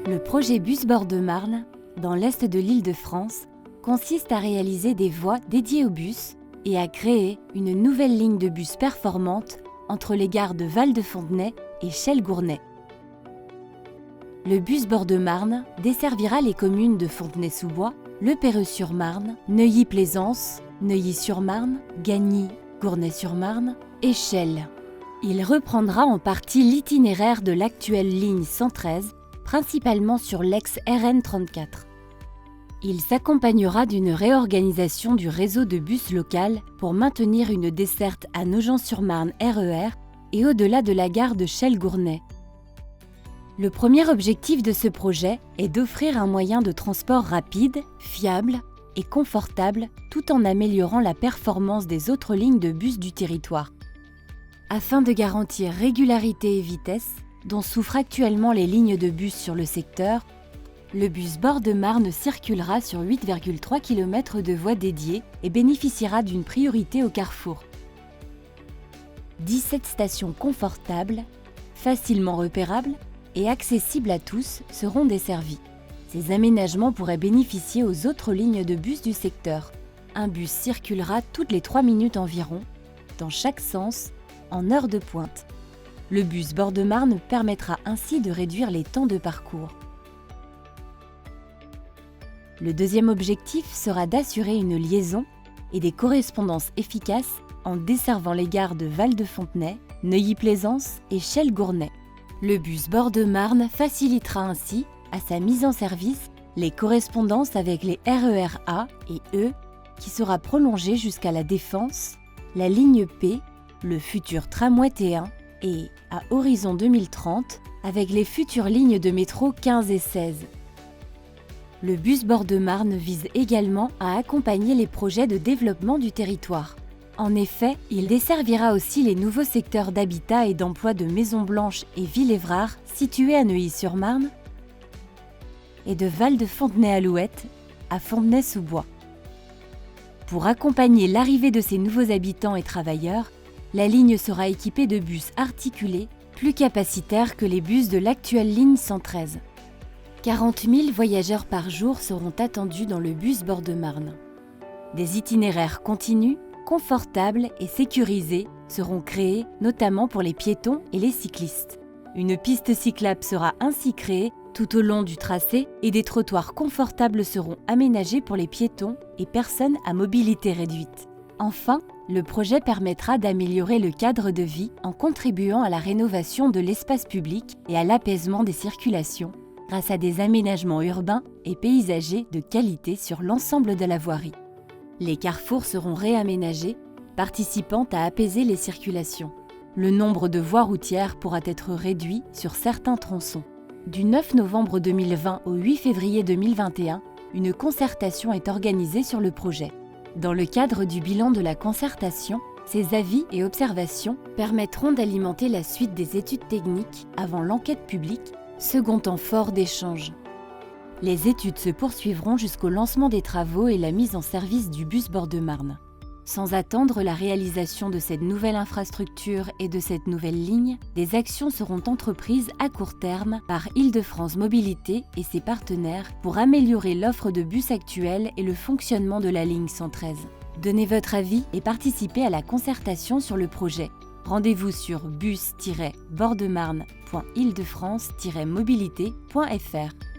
Le projet Bus Bord-de-Marne, dans l'est de l'Île-de-France, consiste à réaliser des voies dédiées aux bus et à créer une nouvelle ligne de bus performante entre les gares de Val-de-Fontenay et Chelles-Gournay. Le bus Bord-de-Marne desservira les communes de Fontenay-sous-Bois, Le Perreux-sur-Marne, Neuilly-Plaisance, Neuilly-sur-Marne, Gagny, Gournay-sur-Marne et Chelles. Il reprendra en partie l'itinéraire de l'actuelle ligne 113, principalement sur l'ex-RN 34. Il s'accompagnera d'une réorganisation du réseau de bus local pour maintenir une desserte à Nogent-sur-Marne RER et au-delà de la gare de Chelles-Gournay. Le premier objectif de ce projet est d'offrir un moyen de transport rapide, fiable et confortable tout en améliorant la performance des autres lignes de bus du territoire. Afin de garantir régularité et vitesse, dont souffrent actuellement les lignes de bus sur le secteur, le bus Bord-de-Marne circulera sur 8,3 km de voies dédiées et bénéficiera d'une priorité au carrefour. 17 stations confortables, facilement repérables et accessibles à tous seront desservies. Ces aménagements pourraient bénéficier aux autres lignes de bus du secteur. Un bus circulera toutes les 3 minutes environ, dans chaque sens, en heure de pointe. Le bus Bord-de-Marne permettra ainsi de réduire les temps de parcours. Le deuxième objectif sera d'assurer une liaison et des correspondances efficaces en desservant les gares de Val-de-Fontenay, Neuilly-Plaisance et Chelles-Gournay. Le bus Bord-de-Marne facilitera ainsi, à sa mise en service, les correspondances avec les RER A et E, qui sera prolongée jusqu'à la Défense, la ligne P, le futur tramway T1 et, à horizon 2030, avec les futures lignes de métro 15 et 16. Le bus Bord-de-Marne vise également à accompagner les projets de développement du territoire. En effet, il desservira aussi les nouveaux secteurs d'habitat et d'emploi de Maison-Blanche et Ville-Évrard situés à Neuilly-sur-Marne et de Val-de-Fontenay-Alouette à Fontenay-sous-Bois. Pour accompagner l'arrivée de ces nouveaux habitants et travailleurs, la ligne sera équipée de bus articulés plus capacitaires que les bus de l'actuelle ligne 113. 40 000 voyageurs par jour seront attendus dans le bus Bord-de-Marne. Des itinéraires continus, confortables et sécurisés seront créés, notamment pour les piétons et les cyclistes. Une piste cyclable sera ainsi créée tout au long du tracé et des trottoirs confortables seront aménagés pour les piétons et personnes à mobilité réduite. Enfin, le projet permettra d'améliorer le cadre de vie en contribuant à la rénovation de l'espace public et à l'apaisement des circulations, grâce à des aménagements urbains et paysagers de qualité sur l'ensemble de la voirie. Les carrefours seront réaménagés, participant à apaiser les circulations. Le nombre de voies routières pourra être réduit sur certains tronçons. Du 9 novembre 2020 au 8 février 2021, une concertation est organisée sur le projet. Dans le cadre du bilan de la concertation, ces avis et observations permettront d'alimenter la suite des études techniques avant l'enquête publique, second temps fort d'échange. Les études se poursuivront jusqu'au lancement des travaux et la mise en service du bus Bord-de-Marne. Sans attendre la réalisation de cette nouvelle infrastructure et de cette nouvelle ligne, des actions seront entreprises à court terme par Île-de-France Mobilité et ses partenaires pour améliorer l'offre de bus actuelle et le fonctionnement de la ligne 113. Donnez votre avis et participez à la concertation sur le projet. Rendez-vous sur bus-bordemarne.île-de-france-mobilité.fr.